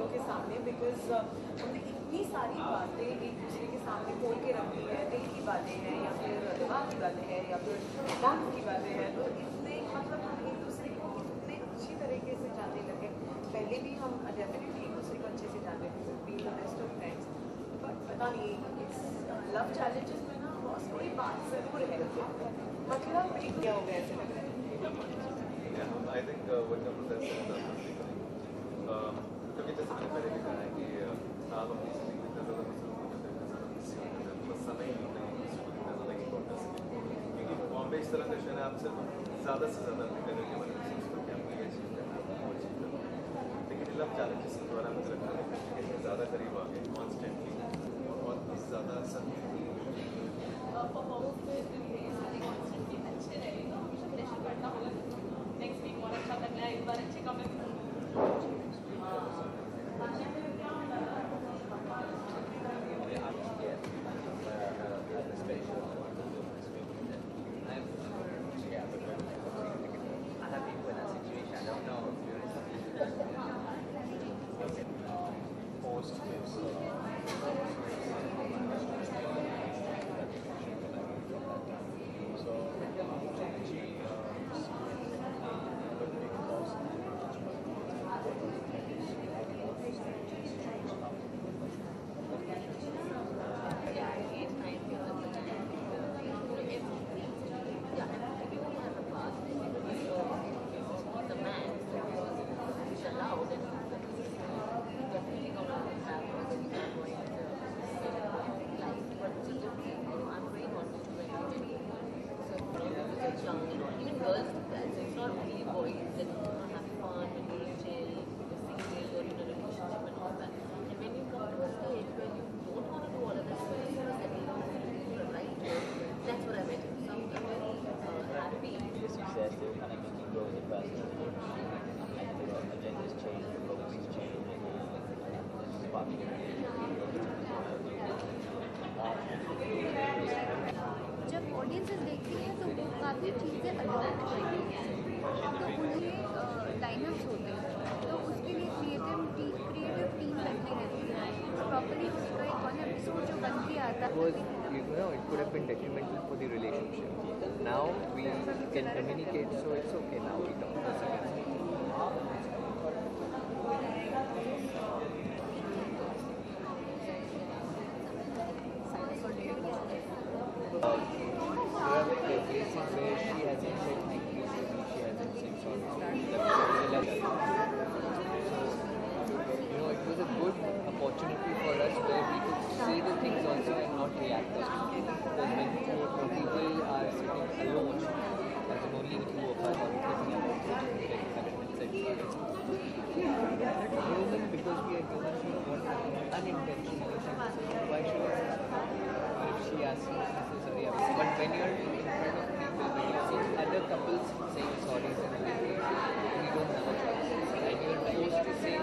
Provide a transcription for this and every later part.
लोगों के सामने, बिकॉज हमने इतनी सारी बातें एक दूसरे के सामने खोल के रखी है, दिल की बातें हैं या फिर दिमाग की बातें हैं या फिर डांस की बातें हैं, तो इतने मतलब हम एक दूसरे को इतने अच्छी तरीके से जानने लगे। पहले भी हम डेफिनेटली एक दूसरे को अच्छे से जानते थे, be the best of friends, but पता नहीं इस लव चैलेंजेस में ना बहुत कोई बात ज़रूर है, मतलब एक क्या हो गया ऐसे लग रहा है। I think what the process is क्योंकि जैसे मैंने पहले भी कहा है कि आप अपनी ज़िंदगी में इतना ज़्यादा मसरूफ़ हो जाते हैं, ज़्यादा बिज़ी हो जाते हैं, तो समय ही नहीं है इतना ज़्यादा इम्पोर्ट कर सकें। क्योंकि बॉम्बे इस तरह का शहर है, आप सिर्फ ज़्यादा से ज़्यादा अपने करियर के बारे में सोचते हैं, आपको ये चीज़ करना है, वो चीज़ करना है। लेकिन लव चैलेंजेस के द्वारा मुझे लगता है कि ज़्यादा करीब आ गए कॉन्स्टेंटली और बहुत ज़्यादा असर जब ऑडियंसेस देखती हैं तो वो काफ़ी चीज़ें अट्रैक्ट करती हैं, तो उन्हें लाइनअप्स होते हैं, तो उसके लिए क्रिएटिव टीम लगती रहती है, प्रॉपरली उसका एक वन एपिसोड जो बन के आता है। It could have been detrimental for the relationship. Now we can communicate, so it's okay. Now we talk. There are cases where she hasn't said thank you to me, she hasn't said sorry. So, it was a good opportunity for us where we could say the things also and not react to it. Because when people are sitting alone, as in only two of us or three of us, said sorry. Human, because we are human, we want unintentionally. Why should I say sorry? Or if she asks me to say sorry, but when you're in front of people, when you see other couples saying sorry in a big way, you don't have a choice. And you're forced to say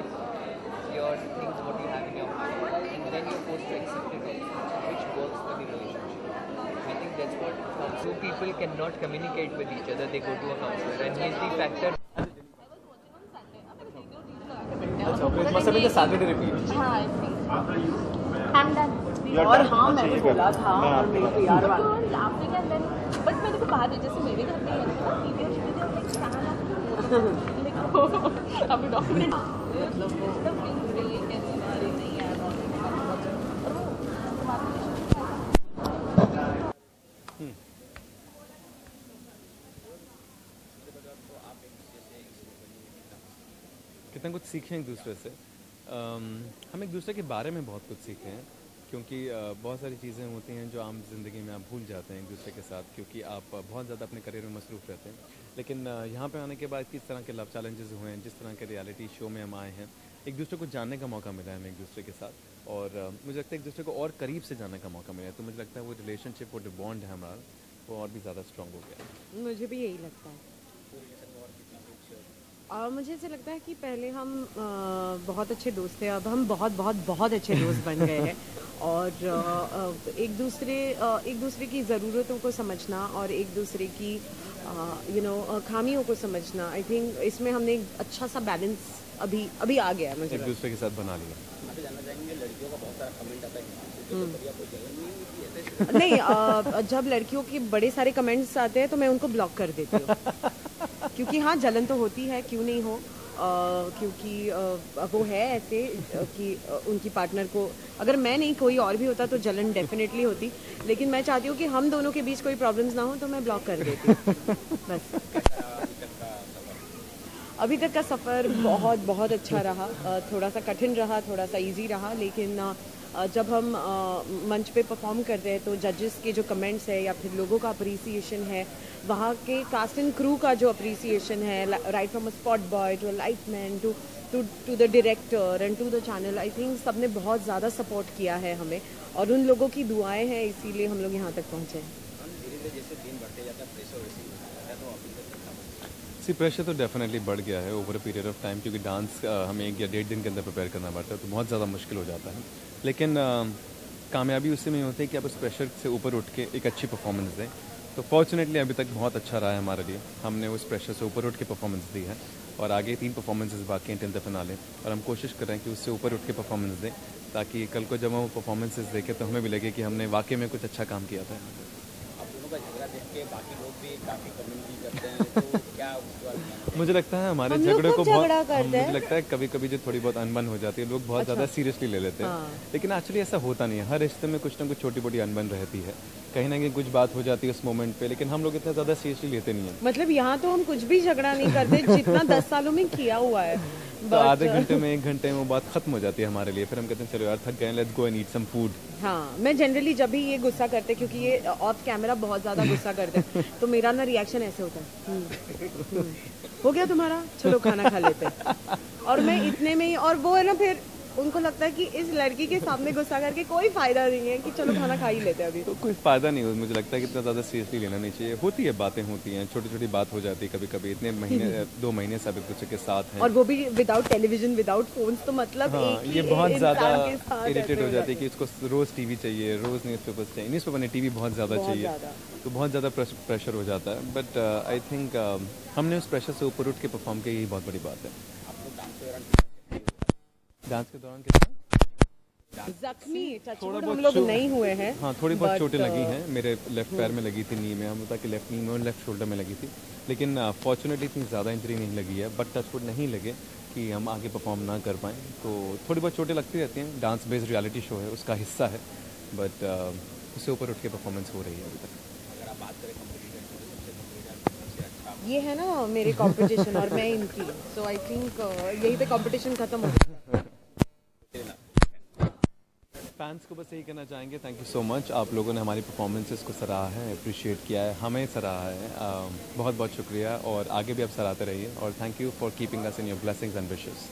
your things, what you have in your mind, and then you're forced to accept it also, which works for the relationship. I think that's what two people cannot communicate with each other, they go to a counselor, and here's the factor. must have been the Saturday repeat. हाँ, I think. I'm done. और हाँ मैंने बोला था और मेरे को यार laughing and then but मैंने को बात है जैसे मेरे घर पे है ना वीडियो अभी डॉक्यूमेंट कितना कुछ सीखे एक दूसरे से। हम एक दूसरे के बारे में बहुत कुछ सीखे हैं, क्योंकि बहुत सारी चीज़ें होती हैं जो आम ज़िंदगी में आप भूल जाते हैं एक दूसरे के साथ, क्योंकि आप बहुत ज़्यादा अपने करियर में मसरूफ़ रहते हैं। लेकिन यहाँ पे आने के बाद किस तरह के लव चैलेंजेस हुए हैं, जिस तरह के रियलिटी शो में हम आए हैं, एक दूसरे को जानने का मौका मिला है हमें एक दूसरे के साथ, और मुझे लगता है एक दूसरे को और करीब से जानने का मौका मिला है। तो मुझे लगता है वो रिलेशनशिप, वो जो बॉन्ड है हमारा, वो और भी ज़्यादा स्ट्रॉन्ग हो गया। मुझे भी यही लगता है। मुझे ऐसा लगता है कि पहले हम बहुत अच्छे दोस्त थे, अब हम बहुत बहुत बहुत अच्छे दोस्त बन गए हैं और एक दूसरे की ज़रूरतों को समझना और एक दूसरे की खामियों को समझना, आई थिंक इसमें हमने एक अच्छा सा बैलेंस अभी आ गया है मुझे एक दूसरे के साथ बना लिया। नहीं, जब लड़कियों के बड़े सारे कमेंट्स आते हैं तो मैं उनको ब्लॉक कर देती हूँ क्योंकि हाँ, जलन तो होती है, क्यों नहीं हो, क्योंकि वो है ऐसे कि उनकी पार्टनर को, अगर मैं नहीं कोई और भी होता तो जलन डेफिनेटली होती, लेकिन मैं चाहती हूँ कि हम दोनों के बीच कोई प्रॉब्लम्स ना हो, तो मैं ब्लॉक कर देती हूँ बस। अभी तक का सफ़र बहुत बहुत अच्छा रहा, थोड़ा सा कठिन रहा, थोड़ा सा इजी रहा, लेकिन जब हम मंच पे परफॉर्म करते हैं तो जजेस के जो कमेंट्स है या फिर लोगों का अप्रिसिएशन है, वहाँ के कास्ट एंड क्रू का जो अप्रिसिएशन है, right from a spot boy to a lightman to the director and to the channel, I think सबने बहुत ज़्यादा सपोर्ट किया है हमें, और उन लोगों की दुआएं हैं, इसीलिए हम लोग यहाँ तक पहुँचे हैं। प्रेशर तो डेफिनेटली बढ़ गया है over a period of time, क्योंकि डांस हमें 1 या 1.5 दिन के अंदर प्रिपेयर करना पड़ता है, तो बहुत ज़्यादा मुश्किल हो जाता है। लेकिन कामयाबी उससे में होती है कि आप उस प्रेशर से ऊपर उठ के एक अच्छी परफॉर्मेंस दें। तो फॉर्चुनेटली अभी तक बहुत अच्छा रहा है हमारे लिए, हमने उस प्रेशर से ऊपर उठ के परफॉर्मेंस दी है, और आगे 3 परफॉर्मेंसेस बाकी हैं टिल द फिनाले, और हम कोशिश कर रहे हैं कि उससे ऊपर उठ के परफॉर्मेंस दें, ताकि कल को जब हम वो परफॉर्मेंसेस देखें तो हमें भी लगे कि हमने वाकई में कुछ अच्छा काम किया था। मुझे लगता है हमारे झगड़े को मुझे लगता है कभी कभी जो थोड़ी बहुत अनबन हो जाती है, लोग बहुत ज़्यादा सीरियसली ले लेते हैं, लेकिन एक्चुअली ऐसा होता नहीं है। हर रिश्ते में कुछ ना कुछ छोटी मोटी अनबन रहती है, कहीं ना कहीं कुछ बात हो जाती है उस मोमेंट पे, लेकिन हम लोग इतना ज़्यादा सीरियसली लेते नहीं है। मतलब यहाँ तो हम कुछ भी झगड़ा नहीं करते जितना 10 सालों में किया हुआ है, तो आधे घंटे में 1 घंटे में वो बात खत्म हो जाती है हमारे लिए, फिर हम कहते हैं चलो यार थक गए, let's go and eat some food. हाँ, मैं जनरली जब भी ये गुस्सा करते, क्योंकि ये ऑफ कैमरा बहुत ज़्यादा गुस्सा करते हैं, तो मेरा ना रिएक्शन ऐसे होता है, हो गया तुम्हारा, चलो खाना खा लेते हैं, और मैं इतने में ही, और वो है ना, फिर उनको लगता है कि इस लड़की के सामने गुस्सा करके कोई फायदा नहीं है, कि चलो खाना खा ही लेते हैं अभी। तो कोई फायदा नहीं हो, मुझे लगता है कि इतना ज़्यादा सीरियसली लेना नहीं चाहिए। होती है, बातें होती हैं, छोटी छोटी बात हो जाती है कभी कभी, इतने महीने 2 महीने से एक दूसरे के साथ हैं, और वो भी विदाउट टेलीविजन, विदाउट फोन्स, तो मतलब हाँ, एक ही ये बहुत ज़्यादा इरिटेट हो जाती जाती है कि इसको रोज़ टीवी चाहिए, रोज़ न्यूज़पेपर्स चाहिए, न्यूज़पेपर नहीं टीवी बहुत ज़्यादा चाहिए, तो बहुत ज़्यादा प्रेशर हो जाता है। बट आई थिंक हमने उस प्रेशर से ऊपर उठ के परफॉर्म किया, यही बहुत बड़ी बात है। डांस के दौरान जख्मी हम लोग नहीं हुए हैं, हाँ, थोड़ी बहुत चोटें लगी हैं, मेरे लेफ्ट पैर में लगी थी, नी में, हम कि लेफ्ट नी में और लेफ्ट शोल्डर में लगी थी, लेकिन फॉर्चुनेटली इतनी ज़्यादा इंजरी नहीं लगी है, बट टचवुड नहीं लगे कि हम आगे परफॉर्म ना कर पाएँ। तो थोड़ी बहुत चोटें लगती रहती हैं, डांस बेस्ड रियलिटी शो है, उसका हिस्सा है, बट उससे ऊपर उठ के परफॉर्मेंस हो रही है अभी तक। ये है ना मेरे कंपटीशन और मैं इनकी, सो आई थिंक यही पे कंपटीशन खत्म हो गया। फैंस को बस यही कहना चाहेंगे, थैंक यू सो मच, आप लोगों ने हमारी परफॉर्मेंसेस को सराहा है, अप्रिशिएट किया है, हमें सराहा है, बहुत बहुत शुक्रिया, और आगे भी आप सराहते रहिए, और thank you for keeping us in your blessings and wishes.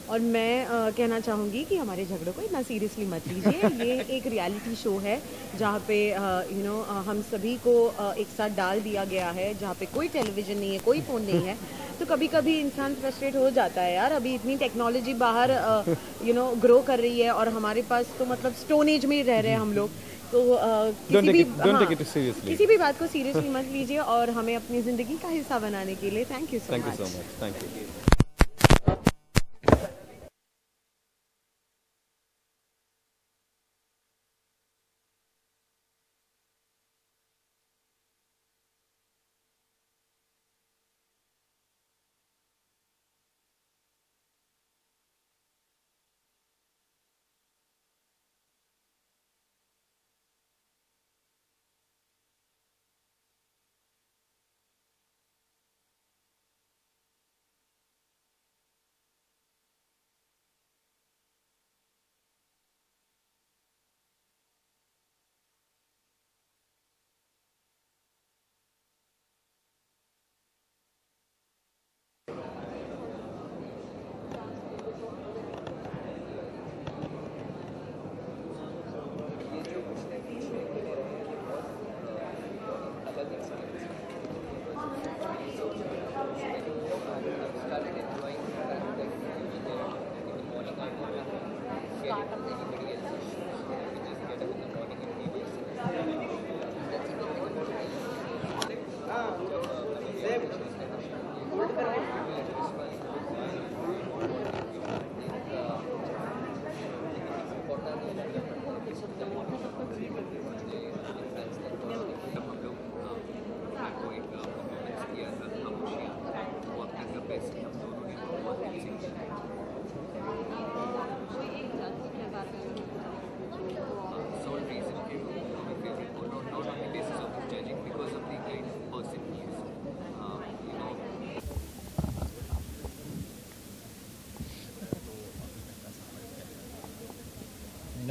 और मैं कहना चाहूँगी कि हमारे झगड़ों को इतना सीरियसली मत लीजिए, ये एक रियलिटी शो है जहाँ पे हम सभी को एक साथ डाल दिया गया है, जहाँ पे कोई टेलीविज़न नहीं है, कोई फ़ोन नहीं है, तो कभी कभी इंसान फ्रस्ट्रेट हो जाता है यार। अभी इतनी टेक्नोलॉजी बाहर ग्रो कर रही है, और हमारे पास तो मतलब स्टोन एज में ही रह रहे हैं हम लोग, तो किसी भी बात को सीरियसली मत लीजिए, और हमें अपनी ज़िंदगी का हिस्सा बनाने के लिए thank you so much. Thank you.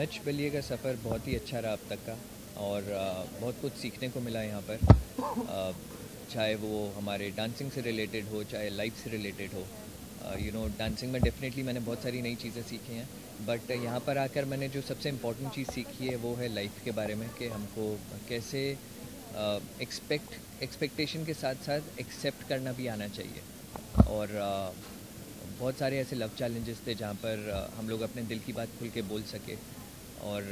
Nach Baliye का सफ़र बहुत ही अच्छा रहा अब तक का, और बहुत कुछ सीखने को मिला यहाँ पर। चाहे वो हमारे डांसिंग से रिलेटेड हो, चाहे लाइफ से रिलेटेड हो। डांसिंग में डेफिनेटली मैंने बहुत सारी नई चीज़ें सीखी हैं, बट यहाँ पर आकर मैंने जो सबसे इम्पोर्टेंट चीज़ सीखी है वो है लाइफ के बारे में, कि हमको कैसे एक्सपेक्टेशन के साथ साथ एक्सेप्ट करना भी आना चाहिए। और बहुत सारे ऐसे लव चैलेंजेस थे जहाँ पर हम लोग अपने दिल की बात खुल के बोल सके, और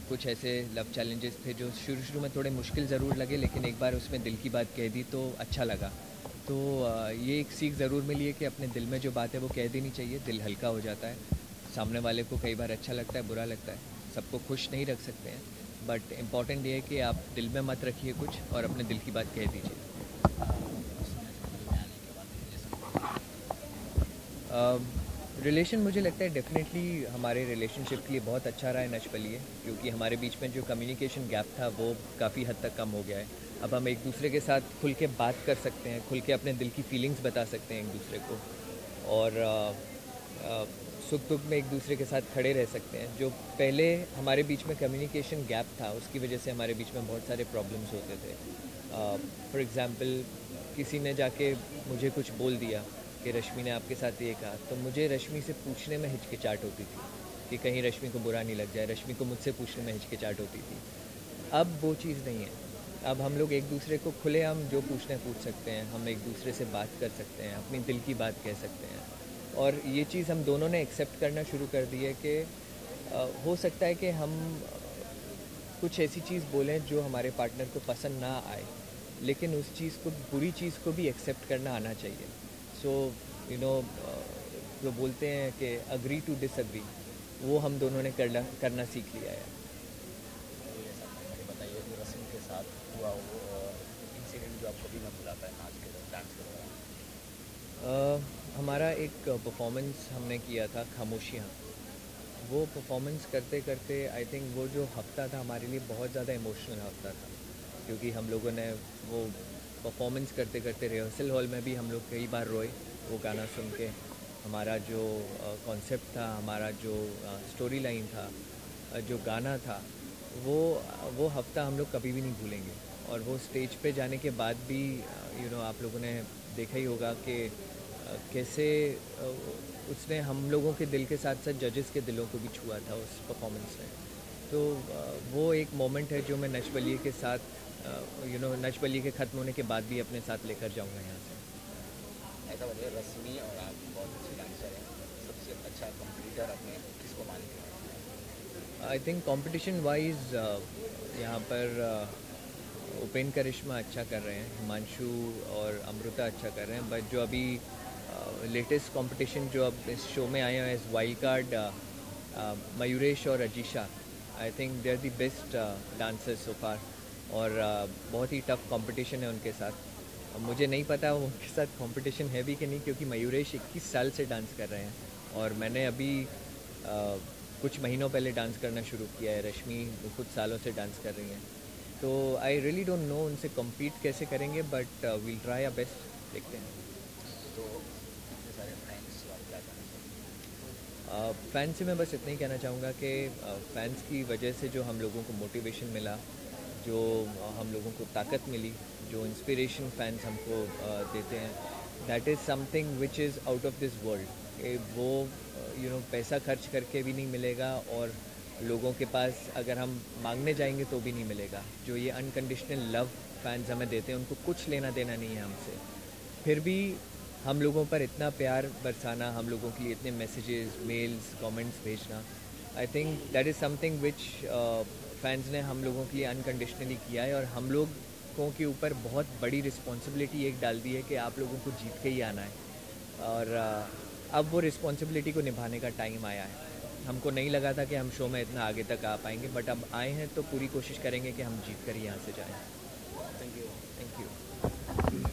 कुछ ऐसे लव चैलेंजेस थे जो शुरू में थोड़े मुश्किल ज़रूर लगे, लेकिन एक बार उसमें दिल की बात कह दी तो अच्छा लगा। तो ये एक सीख ज़रूर मिली है कि अपने दिल में जो बात है वो कह देनी चाहिए, दिल हल्का हो जाता है। सामने वाले को कई बार अच्छा लगता है, बुरा लगता है, सबको खुश नहीं रख सकते हैं, बट इम्पॉर्टेंट ये है कि आप दिल में मत रखिए कुछ और अपने दिल की बात कह दीजिए। रिलेशन मुझे लगता है डेफिनेटली हमारे रिलेशनशिप के लिए बहुत अच्छा रहा है नच बलिए, क्योंकि हमारे बीच में जो कम्युनिकेशन गैप था वो काफ़ी हद तक कम हो गया है। अब हम एक दूसरे के साथ खुल के बात कर सकते हैं, खुल के अपने दिल की फीलिंग्स बता सकते हैं एक दूसरे को, और सुख दुख में एक दूसरे के साथ खड़े रह सकते हैं। जो पहले हमारे बीच में कम्युनिकेशन गैप था उसकी वजह से हमारे बीच में बहुत सारे प्रॉब्लम्स होते थे। फॉर एग्ज़ाम्पल, किसी ने जाके मुझे कुछ बोल दिया कि रश्मि ने आपके साथ ये कहा, तो मुझे रश्मि से पूछने में हिचकिचाहट होती थी कि कहीं रश्मि को बुरा नहीं लग जाए, रश्मि को मुझसे पूछने में हिचकिचाहट होती थी। अब वो चीज़ नहीं है। अब हम लोग एक दूसरे को खुलेआम जो पूछना है पूछ सकते हैं, हम एक दूसरे से बात कर सकते हैं, अपनी दिल की बात कह सकते हैं, और ये चीज़ हम दोनों ने एक्सेप्ट करना शुरू कर दी है कि हो सकता है कि हम कुछ ऐसी चीज़ बोलें जो हमारे पार्टनर को पसंद ना आए, लेकिन उस चीज़ को, बुरी चीज़ को भी एक्सेप्ट करना आना चाहिए। सो जो बोलते हैं कि अग्री टू डिसअग्री, वो हम दोनों ने करना सीख लिया है। बताइए जो रस्म के साथ हुआ वो इंसिडेंट जो आप कभी ना भुला पाए नाच के डांस के दौरान। हमारा एक परफॉर्मेंस हमने किया था खामोशियाँ। वो परफॉर्मेंस करते करते आई थिंक वो जो हफ्ता था हमारे लिए बहुत ज़्यादा इमोशनल हफ्ता था, क्योंकि हम लोगों ने वो परफॉर्मेंस करते करते रिहर्सल हॉल में भी हम लोग कई बार रोए वो गाना सुन के। हमारा जो कॉन्सेप्ट था, हमारा जो स्टोरी लाइन था, जो गाना था, वो हफ्ता हम लोग कभी भी नहीं भूलेंगे। और वो स्टेज पे जाने के बाद भी आप लोगों ने देखा ही होगा कि कैसे उसने हम लोगों के दिल के साथ साथ जजेस के दिलों को भी छुआ था उस परफॉर्मेंस में। तो वो एक मोमेंट है जो मैं नच बलिए के साथ नच बलिए के ख़त्म होने के बाद भी अपने साथ लेकर जाऊंगा यहाँ से। ऐसा बताइए, रश्मि और आप बहुत अच्छे डांसर हैं, सबसे अच्छा कॉम्पिटिटर अपने किसको मानते हैं? आई थिंक कंपटीशन वाइज यहाँ पर उपेन करिश्मा अच्छा कर रहे हैं, हिमांशु और अमृता अच्छा कर रहे हैं, बट जो अभी लेटेस्ट कंपटीशन जो अब इस शो में आए हैं एज वाइल्ड कार्ड, मयूरेश और Ajisha, I think they are the best dancers so far, और बहुत ही टफ कंपटीशन है उनके साथ। मुझे नहीं पता उनके साथ कंपटीशन है भी कि नहीं, क्योंकि मयूरेश 21 साल से डांस कर रहे हैं और मैंने अभी कुछ महीनों पहले डांस करना शुरू किया है। रश्मि कुछ सालों से डांस कर रही हैं, तो आई रियली डोंट नो उनसे कम्पीट कैसे करेंगे, but we'll try our best, देखते हैं। तो इतने सारे फ्रेंड्स आप क्या कहना चाहिए? फ़ैन से मैं बस इतना ही कहना चाहूँगा कि फ़ैन्स की वजह से जो हम लोगों को मोटिवेशन मिला, जो हम लोगों को ताकत मिली, जो इंस्पिरेशन फ़ैन्स हमको देते हैं, that is something which is out of this world. वो पैसा खर्च करके भी नहीं मिलेगा, और लोगों के पास अगर हम मांगने जाएंगे तो भी नहीं मिलेगा। जो ये अनकंडीशनल लव फ़ैन्स हमें देते हैं, उनको कुछ लेना देना नहीं है हमसे, फिर भी हम लोगों पर इतना प्यार बरसाना, हम लोगों के लिए इतने मैसेजेस, मेल्स, कमेंट्स भेजना, I think that is something which fans ने हम लोगों के लिए अनकंडीशनली किया है। और हम लोगों के ऊपर बहुत बड़ी रिस्पॉन्सिबिलिटी एक डाल दी है कि आप लोगों को जीत के ही आना है, और अब वो रिस्पॉन्सिबिलिटी को निभाने का टाइम आया है। हमको नहीं लगा था कि हम शो में इतना आगे तक आ पाएंगे, बट अब आए हैं तो पूरी कोशिश करेंगे कि हम जीत कर ही यहाँ से जाएँ। Thank you.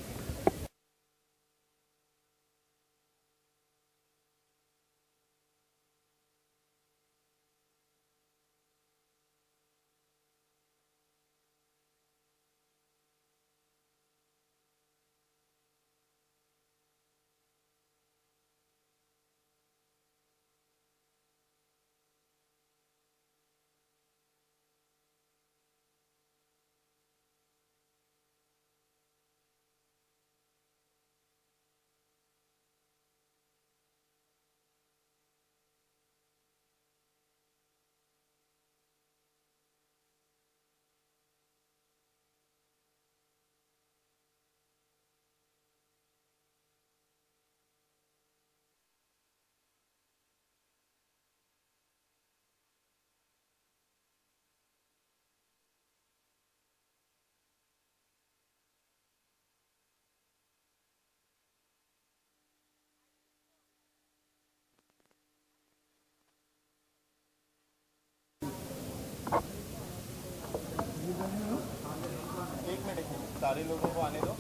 सारे लोगों को आने दो।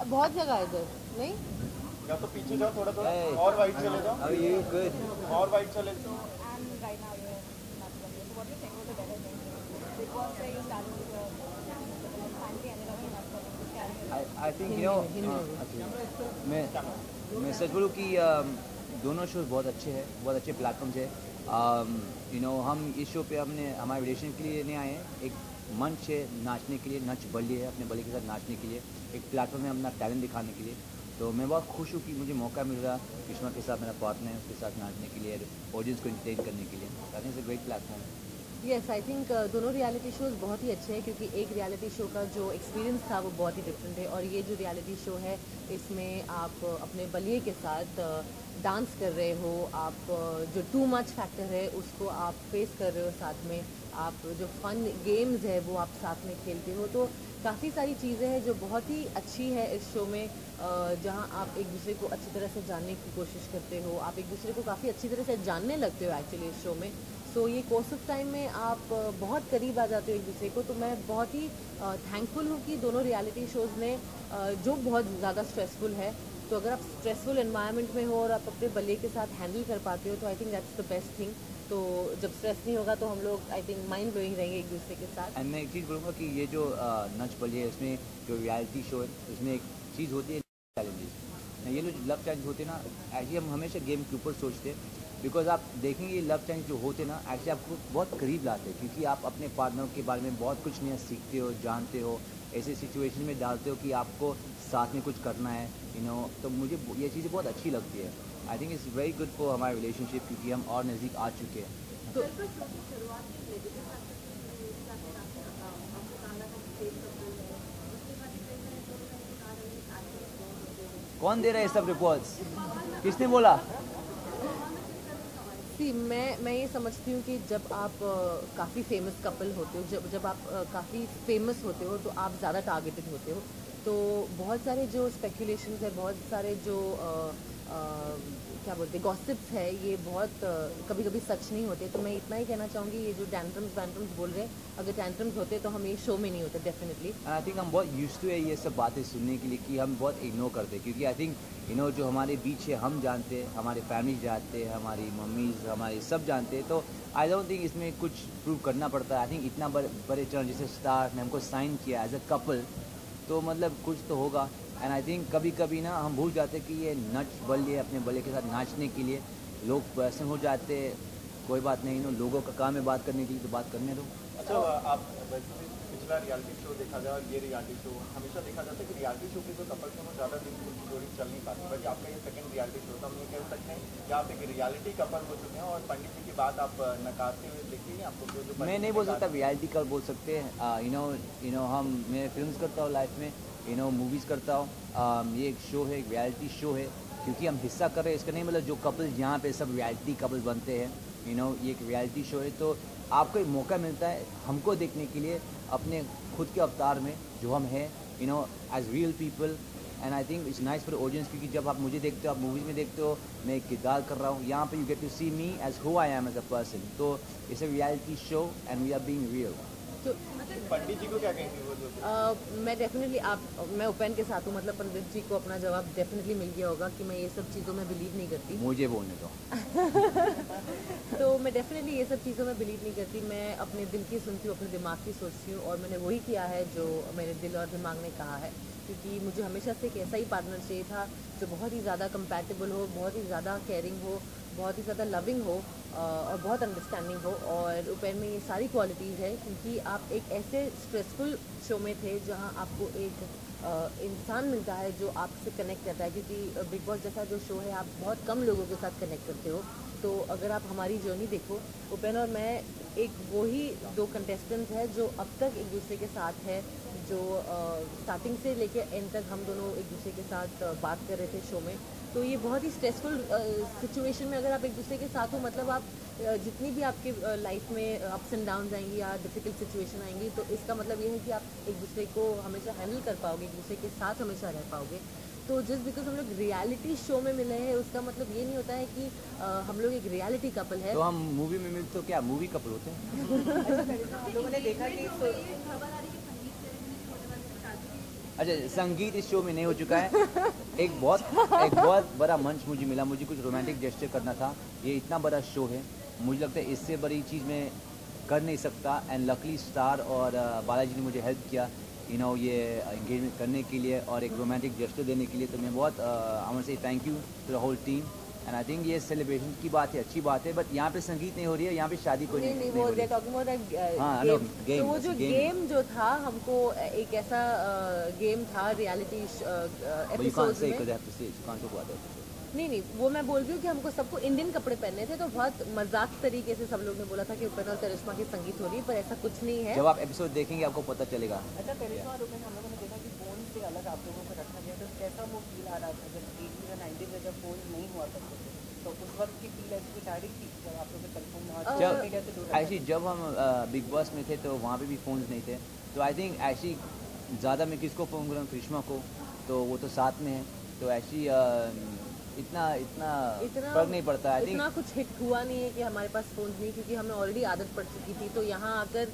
बहुत जगह है इधर नहीं। या तो पीछे जाओ थोड़ा थोड़ा और वाइट चले जाओ। How are you? Good. और वाइट चले जाओ। And right now you're in Nath Baliya. So what do you think was the better thing? Because you started with your family and then also Nath Baliya carrying I think मैं सच बोलूँ कि दोनों shows बहुत अच्छे हैं, बहुत अच्छे platforms है। हम इस शो पे हमारे रिलेशन के लिए नहीं आए हैं, एक मंच है नाचने के लिए, नच बलिए है, अपने बलिए के साथ नाचने के लिए, एक प्लेटफॉर्म है अपना टैलेंट दिखाने के लिए। तो मैं बहुत खुश हूँ कि मुझे मौका मिल रहा कृष्णा के साथ, मेरा पार्टनर है, उसके साथ नाचने के लिए, ऑडियंस को एंटरटेन करने के लिए। आई think it's a great platform. Yes, I think दोनों रियलिटी शोज़ बहुत ही अच्छे हैं क्योंकि एक रियलिटी शो का जो एक्सपीरियंस था वो बहुत ही डिफरेंट है और ये जो रियलिटी शो है इसमें आप अपने बलिए के साथ डांस कर रहे हो, आप जो टू मच फैक्टर है उसको आप फेस कर रहे हो, साथ में आप जो फन गेम्स है वो आप साथ में खेलते हो। तो काफ़ी सारी चीज़ें हैं जो बहुत ही अच्छी है इस शो में, जहां आप एक दूसरे को अच्छी तरह से जानने की कोशिश करते हो, आप एक दूसरे को काफ़ी अच्छी तरह से जानने लगते हो एक्चुअली इस शो में। सो ये कोर्स ऑफ टाइम में आप बहुत करीब आ जाते हो एक दूसरे को। तो मैं बहुत ही थैंकफुल हूँ कि दोनों रियलिटी शोज़ ने जो बहुत ज़्यादा स्ट्रेसफुल है, तो अगर आप स्ट्रेसफुल एनवायरनमेंट में हो और आप अपने बल्ले के साथ हैंडल कर पाते हो तो I think that's the best thing. तो जब स्ट्रेस नहीं होगा तो हम लोग आई थिंक माइंड ब्लोइंग रहेंगे एक दूसरे के साथ। एंड मैं एक चीज़ बोलूँगा कि ये जो नच बलिए है, इसमें जो रियलिटी शो है इसमें एक चीज़ होती है चैलेंजेस। ये जो लव चैलेंज होते हैं ना, एक्चुअली हम हमेशा गेम के ऊपर सोचते हैं, बिकॉज आप देखेंगे ये लव चैलेंज जो होते हैं ना एक्चुअली आपको बहुत करीब लाते हैं, क्योंकि आप अपने पार्टनर के बारे में बहुत कुछ नया सीखते हो, जानते हो, ऐसे सिचुएशन में डालते हो कि आपको साथ में कुछ करना है, तो मुझे ये चीज़ें बहुत अच्छी लगती है। आई think it's very good for हमारे रिलेशनशिप, क्योंकि हम और नज़दीक आ चुके हैं। तो कौन दे रहा है सब रिपोर्ट्स? किसने बोला? मैं ये समझती हूँ कि जब आप काफ़ी फेमस कपल होते हो, जब आप काफ़ी फेमस होते हो तो आप ज़्यादा टारगेटेड होते हो। तो बहुत सारे जो स्पेकुलेशंस है, बहुत सारे जो क्या बोलते हैं गॉसिप्स है, ये बहुत कभी कभी सच नहीं होते। तो मैं इतना ही कहना चाहूँगी, ये जो टैंट्रम्स बोल रहे हैं, अगर टैंट्रम्स होते तो हम ये शो में नहीं होते डेफिनेटली। आई थिंक हम बहुत यूज्ड टू है ये सब बातें सुनने के लिए कि हम बहुत इग्नोर करते हैं, क्योंकि आई थिंक जो हमारे बीच है हम जानते हैं, हमारे फैमिली जानते हैं, हमारी मम्मीज़ हमारे सब जानते हैं। तो आई डोंट थिंक इसमें कुछ प्रूव करना पड़ता है। आई थिंक इतना बड़े चरण जैसे स्टार ने हमको साइन किया एज अ कपल, तो मतलब कुछ तो होगा। एंड आई थिंक कभी कभी ना हम भूल जाते कि ये नच बलिए अपने बल्ले के साथ नाचने के लिए लोग पर्सन हो जाते, कोई बात नहीं, लोगों का काम है बात करने के लिए, तो बात करने दो। अच्छा, आप पिछला रियलिटी शो देखा जाए और ये रियलिटी शो, हमेशा देखा जाता है कि रियलिटी शो के जो कपल्स हैं वो ज़्यादा दिन की स्टोरी चल नहीं पाती, बट आपका ये सेकंड रियलिटी शो, तो हम ये कह सकते हैं कि आप एक रियलिटी कपल हो चुके हैं और पंडित जी की बात आप नकारते हुए देखिए आपको जो मैं नहीं बोल सकता रियलिटी कल बोल सकते हैं। मैं फिल्म्स करता हूँ लाइफ में, मूवीज़ करता हूँ। ये एक शो है, एक रियलिटी शो है, क्योंकि हम हिस्सा कर रहे हैं इसका नहीं मतलब जो कपल्स यहाँ पे सब रियलिटी कपल्स बनते हैं, ये एक रियलिटी शो है। तो आपको एक मौका मिलता है हमको देखने के लिए अपने खुद के अवतार में जो हम हैं, as real people. And I think it's nice for audience, क्योंकि जब आप मुझे देखते हो, आप मूवीज़ में देखते हो, मैं एक किरदार कर रहा हूँ, यहाँ पे you get to see me as who I am as a person. तो it's a reality show and we are being real. तो पंडित जी को क्या कहेंगे वो जो मैं डेफिनेटली मैं उपेन के साथ हूँ, मतलब पंडित जी को अपना जवाब डेफिनेटली मिल गया होगा कि मैं ये सब चीज़ों में बिलीव नहीं करती। मुझे बोलने दो। तो मैं डेफिनेटली ये सब चीज़ों में बिलीव नहीं करती। मैं अपने दिल की सुनती हूँ, अपने दिमाग की सोचती हूँ, और मैंने वही किया है जो मेरे दिल और दिमाग ने कहा है, क्योंकि मुझे हमेशा से एक ऐसा ही पार्टनर चाहिए था जो बहुत ही ज़्यादा कंपैटिबल हो, बहुत ही ज़्यादा केयरिंग हो, बहुत ही ज़्यादा लविंग हो और बहुत अंडरस्टैंडिंग हो। और उपेन में ये सारी क्वालिटीज़ है, क्योंकि आप एक ऐसे स्ट्रेसफुल शो में थे जहाँ आपको एक इंसान मिलता है जो आपसे कनेक्ट करता है, क्योंकि बिग बॉस जैसा जो शो है आप बहुत कम लोगों के साथ कनेक्ट करते हो। तो अगर आप हमारी जर्नी देखो, उपेन और मैं एक वही दो कंटेस्टेंट्स हैं जो अब तक एक दूसरे के साथ है, जो स्टार्टिंग से लेकर एंड तक हम दोनों एक दूसरे के साथ बात कर रहे थे शो में। तो ये बहुत ही स्ट्रेसफुल सिचुएशन में अगर आप एक दूसरे के साथ हो, मतलब आप जितनी भी आपके लाइफ में अप्स एंड डाउन्स आएंगी या डिफ़िकल्ट सिचुएशन आएंगी, तो इसका मतलब ये है कि आप एक दूसरे को हमेशा हैंडल कर पाओगे, एक दूसरे के साथ हमेशा रह पाओगे। तो जस्ट बिकॉज हम लोग रियलिटी शो में मिले हैं उसका मतलब ये नहीं होता है कि हम लोग एक रियलिटी कपल है। तो हम मूवी में मिलते तो क्या मूवी कपल होते हैं? हम लोगों ने देखा कि अच्छा, संगीत इस शो में नहीं हो चुका है। एक बहुत बड़ा मंच मुझे मिला, मुझे कुछ रोमांटिक जेस्चर करना था। ये इतना बड़ा शो है, मुझे लगता है इससे बड़ी चीज़ मैं कर नहीं सकता। एंड लकली स्टार और बालाजी ने मुझे हेल्प किया ये एंगेजमेंट करने के लिए और एक रोमांटिक जेस्चर देने के लिए। तो मैं बहुत I want to say thank you to the whole team. And I think ये सेलिब्रेशन की बात है, अच्छी बात है। बट यहाँ पे संगीत नहीं हो रही है, यहाँ पे शादी कोई नहीं वो हो रही है। टॉकिंग अबाउट हाँ, गेम। तो वो जो गेम जो था हमको एक ऐसा गेम था रियलिटी एपिसोड में। नहीं वो मैं बोल रही हूँ कि हमको सबको इंडियन कपड़े पहनने थे, तो बहुत मजाक तरीके से सब लोग ने बोला था कि उपेंद्र और करिश्मा की संगीत हो रही है, पर ऐसा कुछ नहीं है। जब आप एपिसोड देखेंगे आपको पता चलेगा। अच्छा, करिश्मा और उपेंद्र हम लोगों ने देखा कि फोन से अलग आप लोगों को रखा गया, तो कैसा वो फील आ रहा था जब 80s या 90s में जब फोन नहीं हुआ करते थे, तो उस वक्त की फील ऐसी कुछ आ रही थी जब आप लोग के टेलीफोन सोशल मीडिया से दूर? ऐसी जब हम बिग बॉस में थे तो वहाँ पे भी फ़ोन्स नहीं थे, तो आई थिंक ऐसी ज़्यादा मैं किसको फ़ोन करूँ, करिश्मा को, तो वो तो साथ में है, तो ऐसी इतना फर्क नहीं पड़ता। आई थिंक इतना कुछ हिट हुआ नहीं है कि हमारे पास फोन नहीं, क्योंकि हमें ऑलरेडी आदत पड़ चुकी थी। तो यहाँ आकर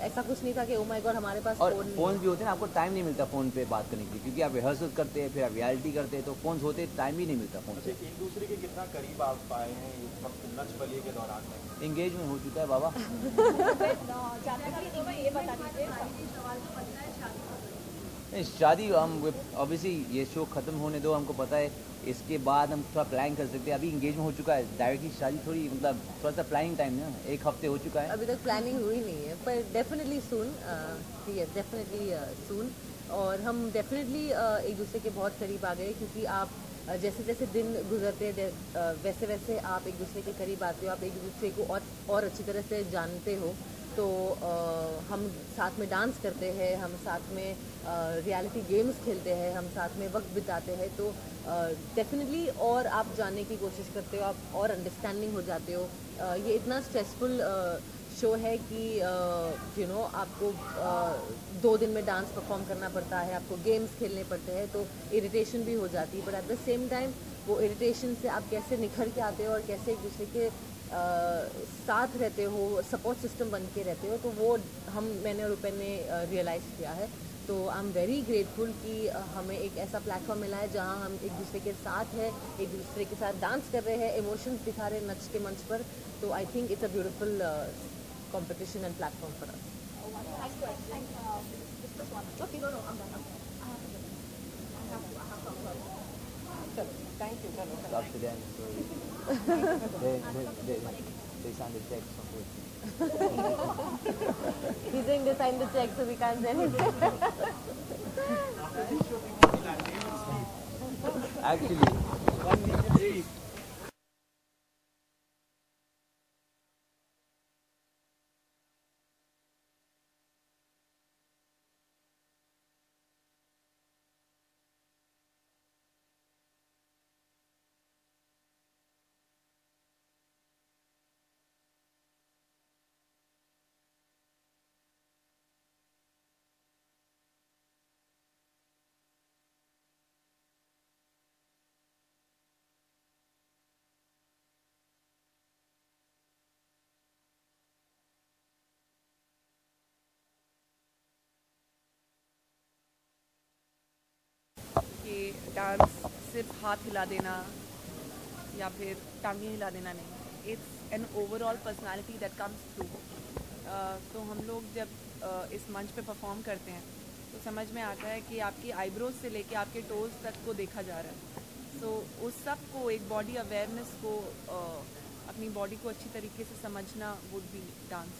ऐसा कुछ नहीं था कि ओ माय गॉड हमारे पास और फोन फ़ोन भी होते हैं ना, आपको टाइम नहीं मिलता फ़ोन पे बात करने के लिए, क्योंकि आप रिहर्सल करते हैं, फिर आप रियलिटी करते हैं, तो फ़ोन होते टाइम ही नहीं मिलता फ़ोन से। एक दूसरे के कितना करीब आप पाए हैं इस वक्त नच बलिए के दौरान में? एंगेजमेंट हो चुका है बाबा। नहीं, शादी हम ऑब्वियसली ये शो ख़त्म होने दो, हमको पता है इसके बाद हम थोड़ा प्लान कर सकते हैं। अभी इंगेजमेंट हो चुका है, डायरेक्टली शादी थोड़ी, मतलब थोड़ा सा प्लानिंग टाइम है, 1 हफ्ते हो चुका है। अभी तक प्लानिंग हुई नहीं है, पर डेफिनेटली सून, यस डेफिनेटली सून। और हम डेफिनेटली एक दूसरे के बहुत करीब आ गए, क्योंकि आप जैसे जैसे दिन गुजरते हैं वैसे वैसे आप एक दूसरे के करीब आते हो, आप एक दूसरे को और अच्छी तरह से जानते हो। तो हम साथ में डांस करते हैं, हम साथ में रियलिटी गेम्स खेलते हैं, हम साथ में वक्त बिताते हैं, तो डेफिनेटली और आप जानने की कोशिश करते हो, आप और अंडरस्टैंडिंग हो जाते हो। ये इतना स्ट्रेसफुल शो है कि आपको 2 दिन में डांस परफॉर्म करना पड़ता है, आपको गेम्स खेलने पड़ते हैं, तो इरिटेशन भी हो जाती है। But at the same time वो इरिटेशन से आप कैसे निखर के आते हो और कैसे एक दूसरे के साथ रहते हो, सपोर्ट सिस्टम बन के रहते हो, तो वो मैंने और उपेन ने रियलाइज़ किया है। तो आई एम वेरी ग्रेटफुल कि हमें एक ऐसा प्लेटफॉर्म मिला है जहां हम एक दूसरे के साथ हैं, एक दूसरे के साथ डांस कर रहे हैं, इमोशंस दिखा रहे हैं नच के मंच पर। तो आई think it's a beautiful competition and platform for us. Thank you. It's up to them. So they signed the check. He's going to sign the check, so we can't send it. Actually, कि dance सिर्फ हाथ हिला देना या फिर टांगें हिला देना नहीं, it's an overall personality that comes through. तो हम लोग जब इस मंच पे परफॉर्म करते हैं तो समझ में आता है कि आपकी आईब्रोज से लेके आपके टोज तक को देखा जा रहा है। तो उस सब को, एक बॉडी अवेयरनेस को, अपनी बॉडी को अच्छी तरीके से समझना वुड बी डांस।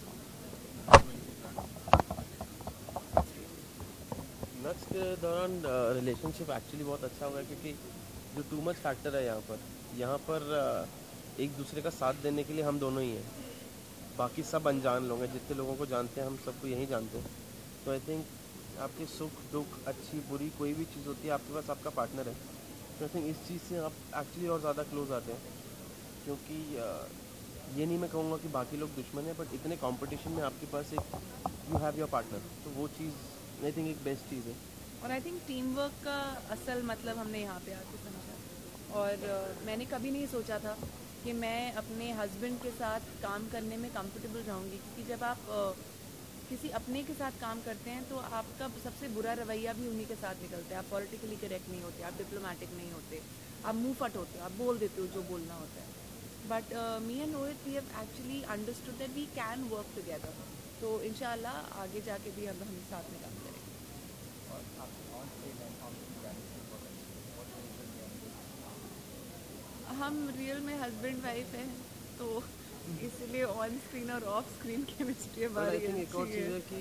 नच के दौरान रिलेशनशिप एक्चुअली बहुत अच्छा हुआ है, क्योंकि जो टू मच फैक्टर है यहाँ पर एक दूसरे का साथ देने के लिए हम दोनों ही हैं, बाकी सब अनजान लोग हैं। जितने लोगों को जानते हैं हम सबको यही जानते हैं। तो आई थिंक आपके सुख दुख, अच्छी बुरी कोई भी चीज़ होती है, आपके पास आपका पार्टनर है। तो आई थिंक इस चीज़ से आप एक्चुअली और ज़्यादा क्लोज आते हैं, क्योंकि ये नहीं मैं कहूँगा कि बाकी लोग दुश्मन हैं, बट इतने कंपटीशन में आपके पास एक यू हैव योर पार्टनर, तो वो चीज़ आई थिंक एक बेस्ट चीज़ है। और आई थिंक टीम वर्क का असल मतलब हमने यहाँ पे आके समझा। और मैंने कभी नहीं सोचा था कि मैं अपने हस्बैंड के साथ काम करने में कंफर्टेबल रहूँगी, क्योंकि जब आप किसी अपने के साथ काम करते हैं तो आपका सबसे बुरा रवैया भी उन्हीं के साथ निकलता है। आप पॉलिटिकली करेक्ट नहीं होते, आप डिप्लोमेटिक नहीं होते, आप मुँह फट होते हो, आप बोल देते हो जो बोलना होता है। But me and Rohit we have actually understood that we can work together. तो इंशाल्लाह आगे जाके भी हम साथ में काम करेंगे। हम रियल में हस्बैंड वाइफ हैं, तो इसलिए ऑन स्क्रीन और ऑफ स्क्रीन केमिस्ट्री हमारी आई थिंक एक और चीज़ है कि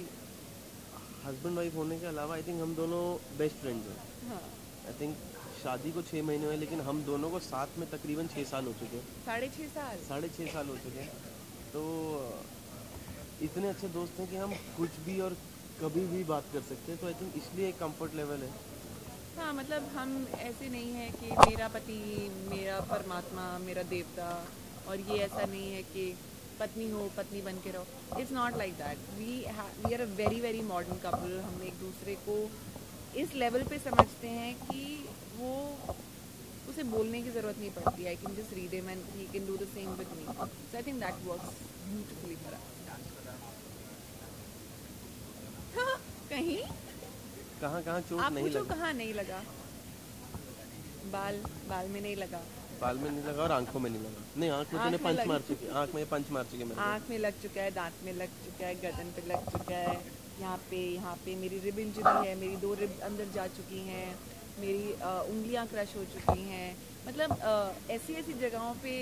हस्बैंड वाइफ होने के अलावा आई थिंक हम दोनों बेस्ट फ्रेंड्स हैं। हाँ, आई थिंक शादी को 6 महीने हुए, लेकिन हम दोनों को साथ में तकरीबन 6 साल हो चुके हैं। 6.5 साल। 6.5 साल हो चुके हैं। तो इतने अच्छे दोस्त हैं कि हम कुछ भी और कभी भी बात कर सकते हैं। तो आई थिंक इसलिए एक कंफर्ट लेवल है। हाँ, मतलब हम ऐसे नहीं है कि मेरा पति मेरा परमात्मा मेरा देवता, और ये ऐसा नहीं है कि पत्नी हो पत्नी बन के रहो। It's not like that. We are a very very modern couple. हम एक दूसरे को इस लेवल पे समझते हैं कि वो उसे बोलने की ज़रूरत नहीं पड़ती। I can just read him and he can do the same with me. So I think that works beautifully for us. कहीं कहाँ चोट आप नहीं पूछो लगा? कहाँ नहीं लगा? बाल में नहीं लगा, बाल में नहीं लगा और आंखों में नहीं लगा। नहीं, आंख में आँख तूने में पंच लगी। मार चुकी, आंख में पंच मार चुके मेरे। आँख में लग चुका है, दांत में लग चुका है, गर्दन पे लग चुका है, यहाँ पे मेरी रिब इंजरी है, मेरी 2 रिब अंदर जा चुकी हैं, मेरी उंगलियां क्रश हो चुकी हैं। मतलब ऐसी जगहों पे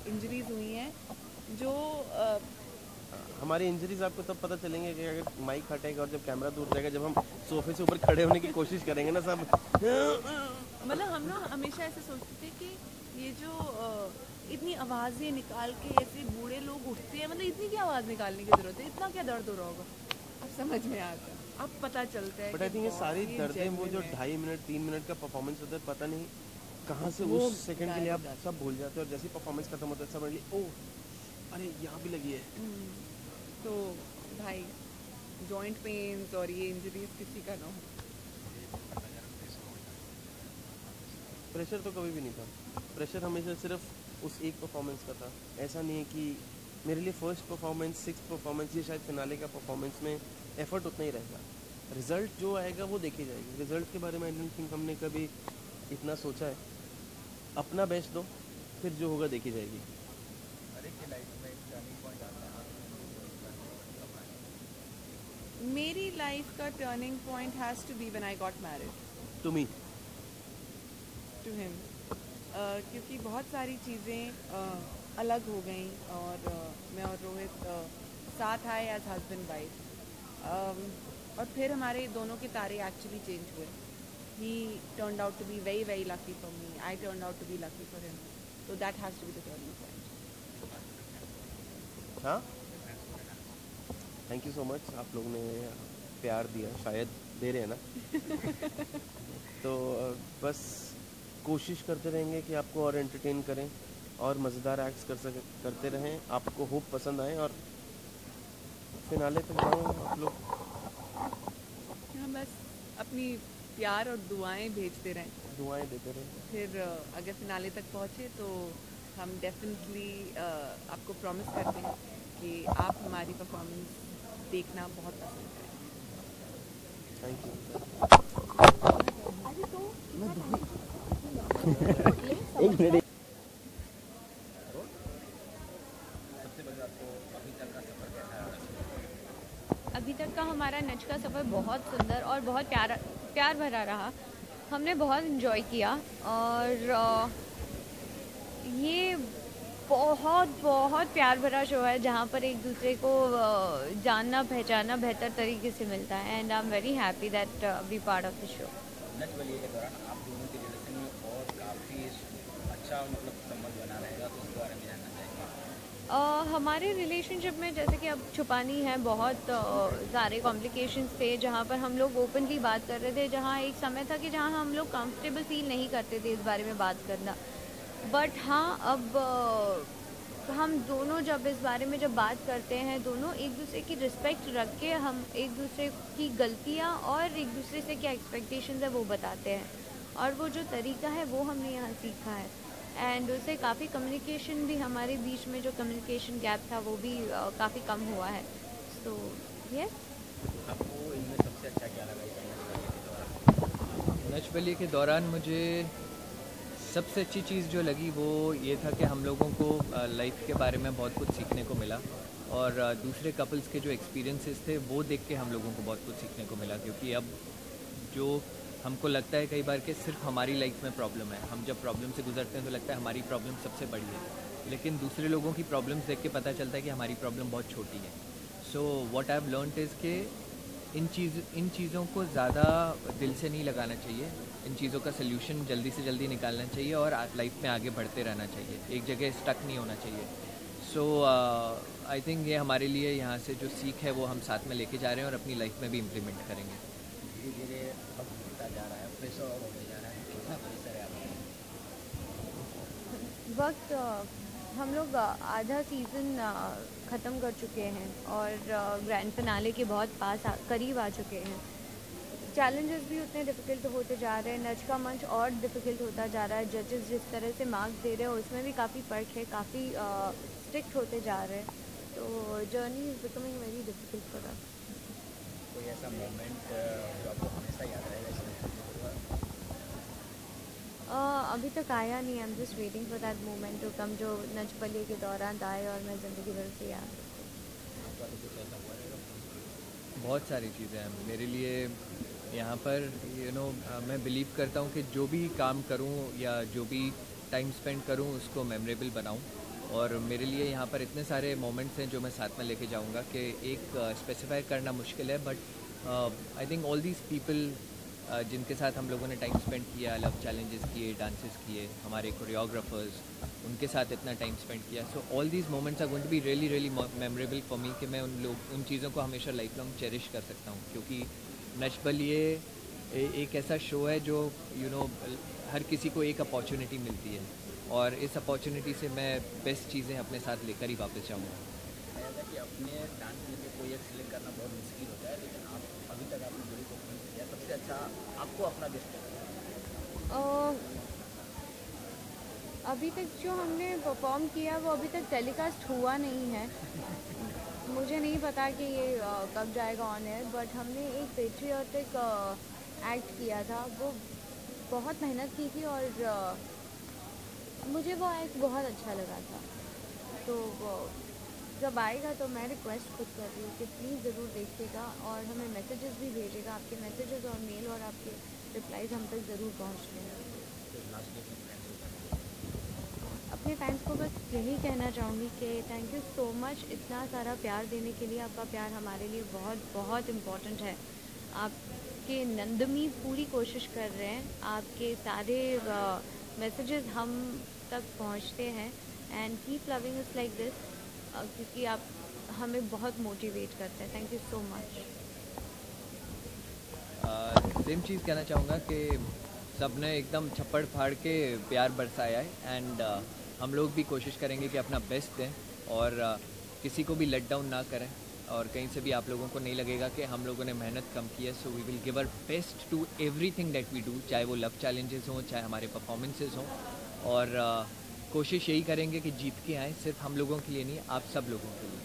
इंजरीज हुई हैं जो हमारी इंजरीज आपको तब पता चलेंगे कि अगर माइक हटेगा और जब कैमरा दूर जाएगा, जब हम सोफे से ऊपर खड़े होने की कोशिश करेंगे ना सब। मतलब हम लोग हमेशा ऐसे सोचते थे कि ये जो इतनी आवाज़ें निकाल के ऐसे बूढ़े लोग उठते हैं, मतलब इतनी क्या आवाज़ निकालने की ज़रूरत है, इतना क्या दर्द हो रहा होगा। अब समझ में आता है, अब पता चलता है। बट आई थिंक ये सारी दर्दें, वो जो 2.5 मिनट 3 मिनट का परफॉर्मेंस होता है, पता नहीं कहाँ से वो उस सेकंड के लिए आप गायब हो सब भूल जाते हो, और जैसे परफॉर्मेंस खत्म होता है सब ओह अरे यहाँ भी लगी है। तो भाई जॉइंट पेन्स और ये इंजरीज किसी का ना हो। प्रेशर तो कभी भी नहीं था। प्रेशर हमेशा सिर्फ उस एक परफॉर्मेंस का था। ऐसा नहीं है कि मेरे लिए फर्स्ट परफॉर्मेंस, 6th परफॉर्मेंस, ये शायद फिनाले का परफॉर्मेंस में एफर्ट उतना ही रहेगा। रिजल्ट जो आएगा वो देखी जाएगी। रिजल्ट के बारे में आई डोंट थिंक हमने कभी इतना सोचा है। अपना बेस्ट दो, फिर जो होगा देखी जाएगी। मेरी लाइफ का turning point has to be when I got married to me, to him. क्योंकि बहुत सारी चीज़ें अलग हो गई, और मैं और रोहित साथ आए एज हस्बैंड वाइफ, और फिर हमारे दोनों के तारे एक्चुअली चेंज हुए। He turned out to be very very lucky for me, I turned out to be lucky for him. So that has to be the turning point. हाँ, thank you so much. आप लोग ने प्यार दिया, शायद दे रहे हैं ना। तो बस कोशिश करते रहेंगे कि आपको और एंटरटेन करें और मज़ेदार एक्ट्स करते रहें, आपको होप पसंद आए और फिनाले तक जाएं आप लोग। हम बस अपनी प्यार और दुआएं भेजते रहें, दुआएं देते रहें। फिर अगर फिनाले तक पहुँचे तो हम डेफिनेटली आपको प्रॉमिस करते हैं कि आप हमारी परफॉर्मेंस देखना बहुत पसंद करें। Thank you. एक मिनट। अभी तक का हमारा नच का सफ़र बहुत सुंदर और बहुत प्यार भरा रहा। हमने बहुत इन्जॉय किया, और ये बहुत प्यार भरा शो है जहाँ पर एक दूसरे को जानना पहचानना बेहतर तरीके से मिलता है। And I am very happy that be part of the show. Nach Baliye के दौरान आप दोनों के रिलेशन में और काफ़ी अच्छा मतलब संबंध बना रहेगा, तो उसके बारे में जानना चाहेंगे। हमारे रिलेशनशिप में जैसे कि अब छुपानी है, बहुत सारे कॉम्प्लिकेशंस थे जहाँ पर हम लोग ओपनली बात कर रहे थे, जहाँ एक समय था कि जहाँ हम लोग कंफर्टेबल फील नहीं करते थे इस बारे में बात करना। बट हाँ, अब हम दोनों जब इस बारे में जब बात करते हैं, दोनों एक दूसरे की रिस्पेक्ट रख के हम एक दूसरे की गलतियाँ और एक दूसरे से क्या एक्सपेक्टेशंस है वो बताते हैं, और वो जो तरीका है वो हमने यहाँ सीखा है। एंड उससे काफ़ी कम्युनिकेशन भी, हमारे बीच में जो कम्युनिकेशन गैप था वो भी काफ़ी कम हुआ है। तो ये आपको इनमें सबसे अच्छा क्या लगा इस नच बलिए के दौरान? मुझे सबसे अच्छी चीज़ जो लगी वो ये था कि हम लोगों को लाइफ के बारे में बहुत कुछ सीखने को मिला, और दूसरे कपल्स के जो एक्सपीरियंसेस थे वो देख के हम लोगों को बहुत कुछ सीखने को मिला। क्योंकि अब जो हमको लगता है कई बार कि सिर्फ हमारी लाइफ में प्रॉब्लम है, हम जब प्रॉब्लम से गुजरते हैं तो लगता है हमारी प्रॉब्लम सबसे बड़ी है, लेकिन दूसरे लोगों की प्रॉब्लम्स देख के पता चलता है कि हमारी प्रॉब्लम बहुत छोटी है। So what I have learned is कि इन चीज़ों को ज़्यादा दिल से नहीं लगाना चाहिए, इन चीज़ों का सल्यूशन जल्दी से जल्दी निकालना चाहिए और लाइफ में आगे बढ़ते रहना चाहिए, एक जगह स्टक नहीं होना चाहिए। सो आई थिंक ये हमारे लिए यहाँ से जो सीख है वो हम साथ में लेके जा रहे हैं और अपनी लाइफ में भी इम्प्लीमेंट करेंगे। धीरे धीरे अब होता जा रहा है, प्रेशर और होते जा रहा है, कितना प्रेशर है आपको? वक्त हम लोग आधा सीज़न ख़त्म कर चुके हैं और ग्रैंड फिनाले के बहुत करीब आ चुके हैं। चैलेंजेस भी उतने डिफ़िकल्ट होते जा रहे हैं, नच का मंच और डिफ़िकल्ट होता जा रहा है, जजेस जिस तरह से मार्क्स दे रहे हैं उसमें भी काफ़ी फ़र्क है, काफ़ी स्ट्रिक्ट होते जा रहे हैं। तो journey is becoming very difficult for us. कोई ऐसा मोमेंट जो आपको हमेशा याद रहेगा इसमें? अभी तक आया नहीं, I am just waiting for that moment to come, जो नच बलिए के दौरान आए और मैं ज़िंदगी भर से याद। आपका तो कुछ ऐसा हुआ रहेगा? बहुत सारी चीज़ें हैं मेरे लिए यहाँ पर, मैं बिलीव करता हूँ कि जो भी काम करूँ या जो भी टाइम स्पेंड करूँ उसको मेमोरेबल बनाऊँ, और मेरे लिए यहाँ पर इतने सारे मोमेंट्स हैं जो मैं साथ में लेके जाऊँगा कि एक स्पेसिफाई करना मुश्किल है। But I think all these people जिनके साथ हम लोगों ने टाइम स्पेंड किया, लव चैलेंजेस किए, डांसेस किए, हमारे कोरियोग्राफर्स, उनके साथ इतना टाइम स्पेंड किया। So all these moments are going to be really really memorable for me, कि मैं उन चीज़ों को हमेशा लाइफ लॉन्ग चेरिश कर सकता हूँ। क्योंकि नच बलिए एक ऐसा शो है जो हर किसी को एक अपॉर्चुनिटी मिलती है, और इस अपॉर्चुनिटी से मैं बेस्ट चीज़ें अपने साथ लेकर ही वापस जाऊँगा। कहा था कि अपने डांस में से कोई एक सिलेक्ट करना बहुत मुश्किल होता है, लेकिन आप अभी तक आपने जोड़ी को किया, सबसे अच्छा आपको अपना बेस्ट अभी तक जो हमने परफॉर्म किया वो अभी तक टेलीकास्ट हुआ नहीं है। मुझे नहीं पता कि ये कब जाएगा ऑन एयर, बट हमने एक पेट्रियाटिक एक्ट किया था, वो बहुत मेहनत की थी और मुझे वो एक्ट बहुत अच्छा लगा था। तो जब आएगा तो मैं रिक्वेस्ट खुद कर रही हूँ कि प्लीज़ ज़रूर देखिएगा और हमें मैसेजेस भी भेजिएगा, आपके मैसेजेस और मेल और आपके रिप्लाईज हम तक ज़रूर पहुँचते हैं। अपने फैंस को बस यही कहना चाहूँगी कि थैंक यू सो मच इतना सारा प्यार देने के लिए। आपका प्यार हमारे लिए बहुत बहुत इम्पोर्टेंट है। आपके नंदमी पूरी कोशिश कर रहे हैं, आपके सारे मैसेजेस हम तक पहुँचते हैं, and keep loving us like this, क्योंकि आप हमें बहुत मोटिवेट करते हैं। Thank you so much. Same चीज़ कहना चाहूँगा कि सब ने एकदम छप्पड़ फाड़ के प्यार बरसाया है, एंड हम लोग भी कोशिश करेंगे कि अपना बेस्ट दें और किसी को भी लेट डाउन ना करें, और कहीं से भी आप लोगों को नहीं लगेगा कि हम लोगों ने मेहनत कम की है। So we will give our best to everything that we do, चाहे वो लव चैलेंजेस हों, चाहे हमारे परफॉर्मेंसेज हों, और कोशिश यही करेंगे कि जीत के आएँ, सिर्फ हम लोगों के लिए नहीं, आप सब लोगों के लिए।